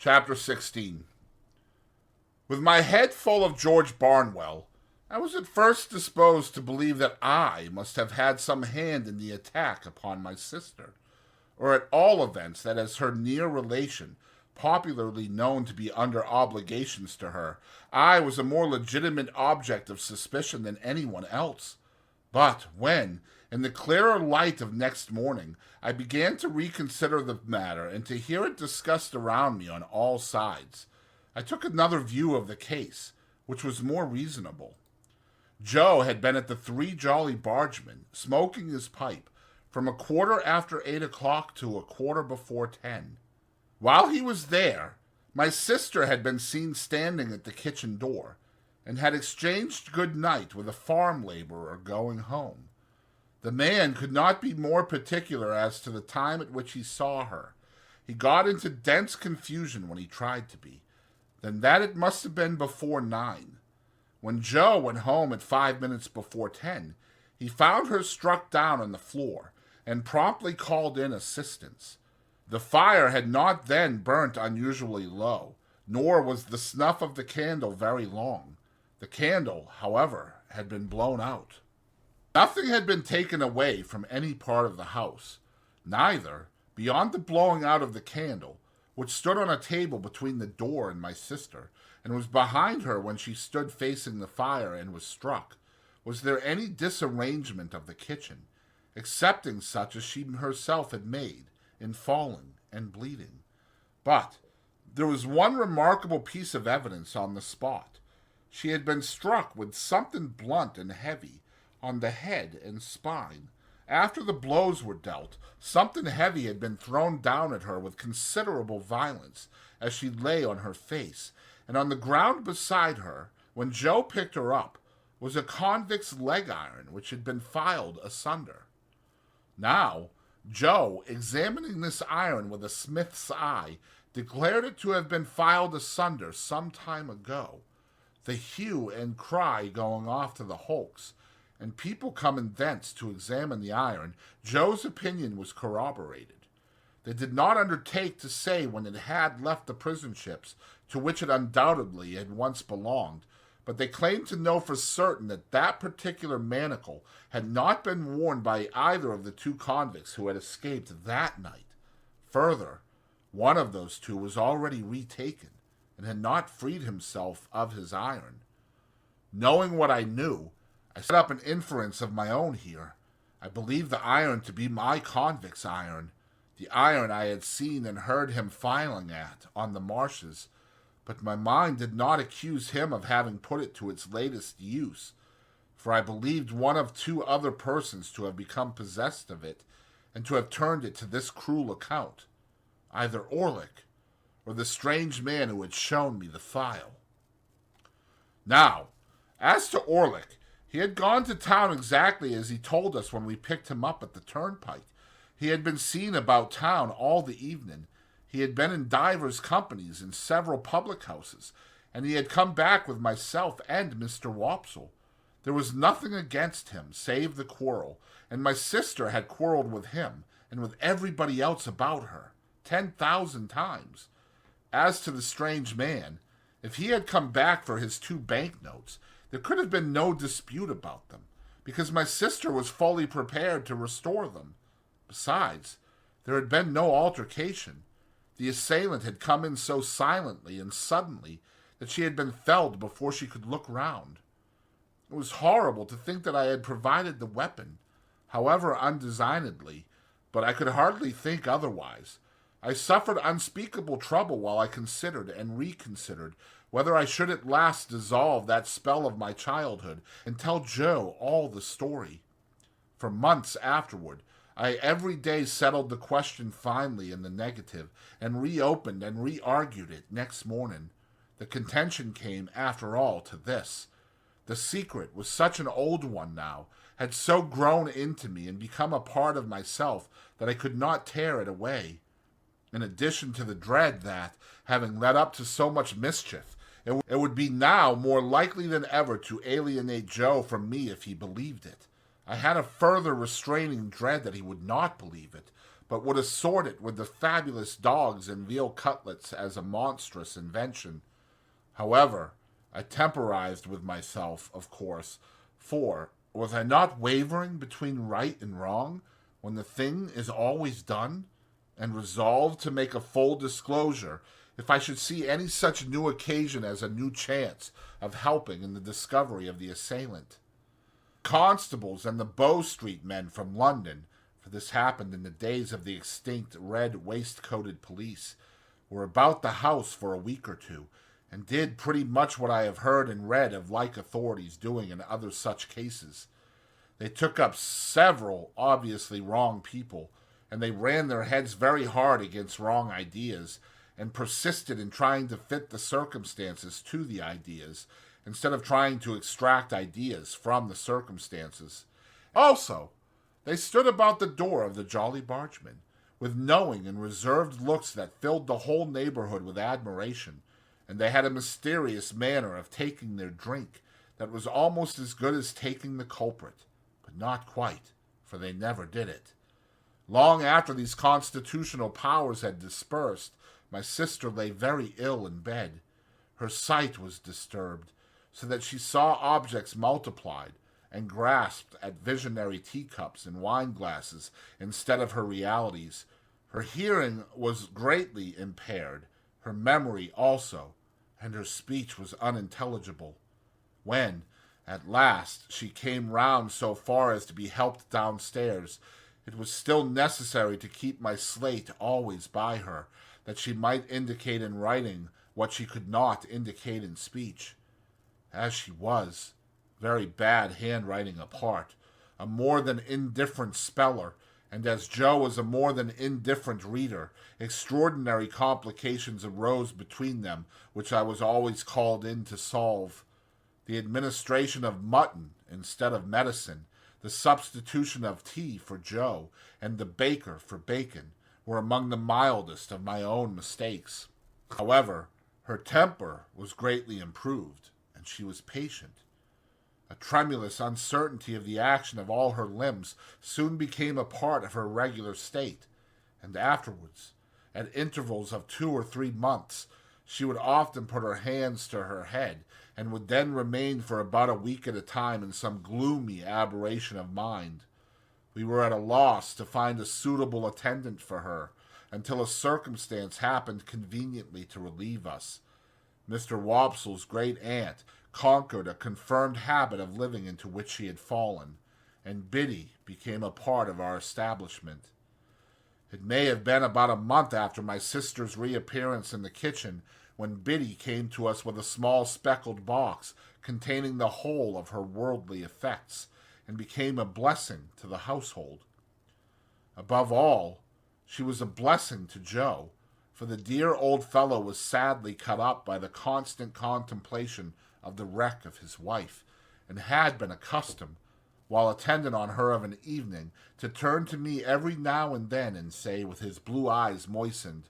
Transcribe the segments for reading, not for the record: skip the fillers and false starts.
Chapter 16. With my head full of George Barnwell, I was at first disposed to believe that I must have had some hand in the attack upon my sister, or at all events that as her near relation, popularly known to be under obligations to her, I was a more legitimate object of suspicion than anyone else. But when, in the clearer light of next morning, I began to reconsider the matter and to hear it discussed around me on all sides, I took another view of the case, which was more reasonable. Joe had been at the Three Jolly Bargemen, smoking his pipe, from 8:15 to 10:15. While he was there, my sister had been seen standing at the kitchen door, and had exchanged good night with a farm laborer going home. The man could not be more particular as to the time at which he saw her. He got into dense confusion when he tried to be. Then that it must have been before 9. When Joe went home at 5 minutes before 10, he found her struck down on the floor, and promptly called in assistance. The fire had not then burnt unusually low, nor was the snuff of the candle very long. The candle, however, had been blown out. Nothing had been taken away from any part of the house. Neither, beyond the blowing out of the candle, which stood on a table between the door and my sister, and was behind her when she stood facing the fire and was struck, was there any disarrangement of the kitchen, excepting such as she herself had made, in falling and bleeding. But there was one remarkable piece of evidence on the spot. She had been struck with something blunt and heavy on the head and spine. After the blows were dealt, something heavy had been thrown down at her with considerable violence as she lay on her face, and on the ground beside her, when Joe picked her up, was a convict's leg iron which had been filed asunder. Now, Joe, examining this iron with a smith's eye, declared it to have been filed asunder some time ago. The hue and cry going off to the hulks, and people coming thence to examine the iron, Joe's opinion was corroborated. They did not undertake to say when it had left the prison ships, to which it undoubtedly had once belonged, but they claimed to know for certain that that particular manacle had not been worn by either of the two convicts who had escaped that night. Further, one of those two was already retaken, and had not freed himself of his iron. Knowing what I knew, I set up an inference of my own here. I believed the iron to be my convict's iron, the iron I had seen and heard him filing at on the marshes, but my mind did not accuse him of having put it to its latest use, for I believed one of two other persons to have become possessed of it, and to have turned it to this cruel account, either Orlick, or the strange man who had shown me the file. Now, as to Orlick, he had gone to town exactly as he told us when we picked him up at the turnpike. He had been seen about town all the evening. He had been in divers companies in several public houses, and he had come back with myself and Mr. Wopsle. There was nothing against him save the quarrel, and my sister had quarreled with him and with everybody else about her 10,000 times. As to the strange man, if he had come back for his 2 banknotes, there could have been no dispute about them, because my sister was fully prepared to restore them. Besides, there had been no altercation. The assailant had come in so silently and suddenly that she had been felled before she could look round. It was horrible to think that I had provided the weapon, however undesignedly, but I could hardly think otherwise. I suffered unspeakable trouble while I considered and reconsidered whether I should at last dissolve that spell of my childhood and tell Joe all the story. For months afterward, I every day settled the question finally in the negative, and reopened and re-argued it next morning. The contention came, after all, to this. The secret was such an old one now, had so grown into me and become a part of myself, that I could not tear it away. In addition to the dread that, having led up to so much mischief, it would be now more likely than ever to alienate Joe from me if he believed it, I had a further restraining dread that he would not believe it, but would assort it with the fabulous dogs and veal cutlets as a monstrous invention. However, I temporized with myself, of course, for was I not wavering between right and wrong when the thing is always done, and resolved to make a full disclosure if I should see any such new occasion as a new chance of helping in the discovery of the assailant. Constables and the Bow Street men from London, for this happened in the days of the extinct red waistcoated police, were about the house for a week or two, and did pretty much what I have heard and read of like authorities doing in other such cases. They took up several obviously wrong people, and they ran their heads very hard against wrong ideas, and persisted in trying to fit the circumstances to the ideas, instead of trying to extract ideas from the circumstances. Also, they stood about the door of the Jolly Bargeman, with knowing and reserved looks that filled the whole neighborhood with admiration, and they had a mysterious manner of taking their drink that was almost as good as taking the culprit, but not quite, for they never did it. Long after these constitutional powers had dispersed, my sister lay very ill in bed. Her sight was disturbed, so that she saw objects multiplied, and grasped at visionary teacups and wine glasses instead of her realities. Her hearing was greatly impaired, her memory also, and her speech was unintelligible. When, at last, she came round so far as to be helped downstairs, it was still necessary to keep my slate always by her, that she might indicate in writing what she could not indicate in speech. As she was, very bad handwriting apart, a more than indifferent speller, and as Joe was a more than indifferent reader, extraordinary complications arose between them, which I was always called in to solve. The administration of mutton instead of medicine, the substitution of tea for Joe, and the baker for bacon, were among the mildest of my own mistakes. However, her temper was greatly improved, and she was patient. A tremulous uncertainty of the action of all her limbs soon became a part of her regular state, and afterwards, at intervals of 2 or 3 months, she would often put her hands to her head, and would then remain for about a week at a time in some gloomy aberration of mind. We were at a loss to find a suitable attendant for her, until a circumstance happened conveniently to relieve us. Mr. Wopsle's great aunt conquered a confirmed habit of living into which she had fallen, and Biddy became a part of our establishment. It may have been about a month after my sister's reappearance in the kitchen when Biddy came to us with a small speckled box containing the whole of her worldly effects, and became a blessing to the household. Above all, she was a blessing to Joe, for the dear old fellow was sadly cut up by the constant contemplation of the wreck of his wife, and had been accustomed, while attendant on her of an evening, to turn to me every now and then and say, with his blue eyes moistened,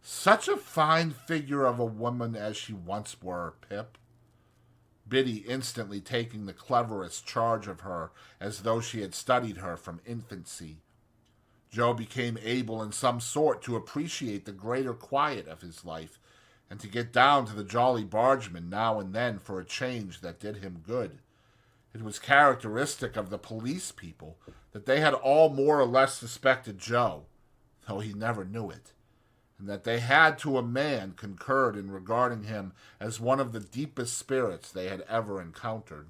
"Such a fine figure of a woman as she once were, Pip," Biddy instantly taking the cleverest charge of her, as though she had studied her from infancy. Joe became able in some sort to appreciate the greater quiet of his life, and to get down to the Jolly Bargeman now and then for a change that did him good. It was characteristic of the police people that they had all more or less suspected Joe, though he never knew it, and that they had to a man concurred in regarding him as one of the deepest spirits they had ever encountered.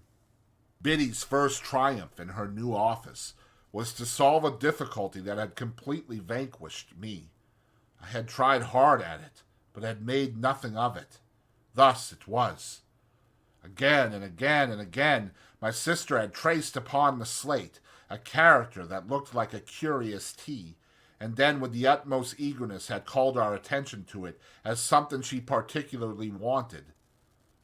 Biddy's first triumph in her new office was to solve a difficulty that had completely vanquished me. I had tried hard at it, but had made nothing of it. Thus it was. Again and again and again, my sister had traced upon the slate a character that looked like a curious tea, and then with the utmost eagerness had called our attention to it as something she particularly wanted.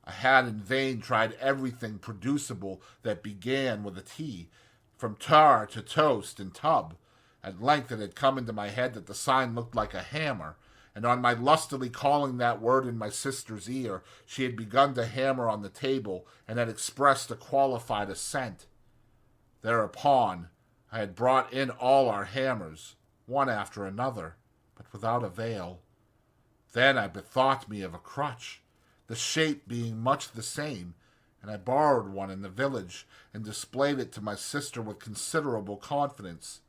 I had in vain tried everything producible that began with a T, from tar to toast and tub. At length it had come into my head that the sign looked like a hammer, and on my lustily calling that word in my sister's ear, she had begun to hammer on the table and had expressed a qualified assent. Thereupon I had brought in all our hammers, one after another, but without avail. Then I bethought me of a crutch, the shape being much the same, and I borrowed one in the village and displayed it to my sister with considerable confidence.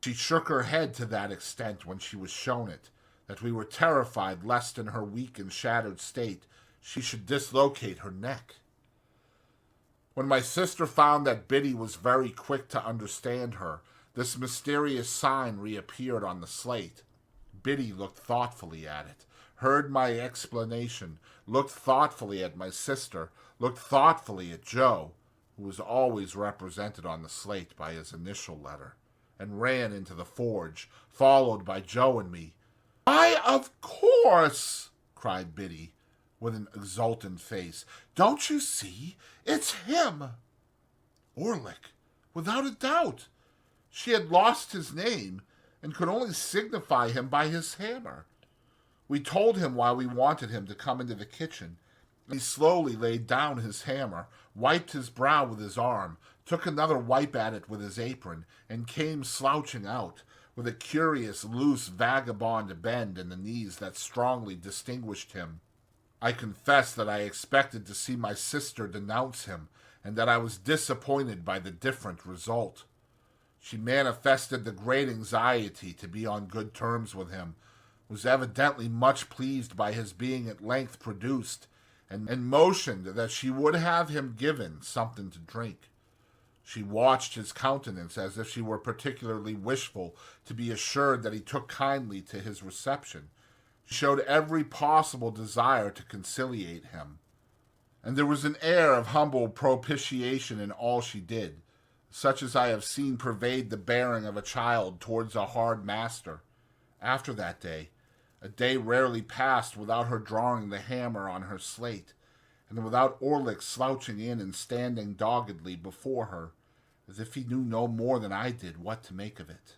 She shook her head to that extent when she was shown it, that we were terrified lest in her weak and shattered state she should dislocate her neck. When my sister found that Biddy was very quick to understand her, this mysterious sign reappeared on the slate. Biddy looked thoughtfully at it, heard my explanation, looked thoughtfully at my sister, looked thoughtfully at Joe, who was always represented on the slate by his initial letter, and ran into the forge, followed by Joe and me. "Why, of course!" cried Biddy, with an exultant face. "Don't you see? It's him!" Orlick, without a doubt. She had lost his name, and could only signify him by his hammer. We told him why we wanted him to come into the kitchen. He slowly laid down his hammer, wiped his brow with his arm, took another wipe at it with his apron, and came slouching out, with a curious, loose, vagabond bend in the knees that strongly distinguished him. I confess that I expected to see my sister denounce him, and that I was disappointed by the different result. She manifested the great anxiety to be on good terms with him, was evidently much pleased by his being at length produced, and motioned that she would have him given something to drink. She watched his countenance as if she were particularly wishful to be assured that he took kindly to his reception. She showed every possible desire to conciliate him, and there was an air of humble propitiation in all she did, such as I have seen pervade the bearing of a child towards a hard master. After that day, a day rarely passed without her drawing the hammer on her slate, and without Orlick slouching in and standing doggedly before her, as if he knew no more than I did what to make of it.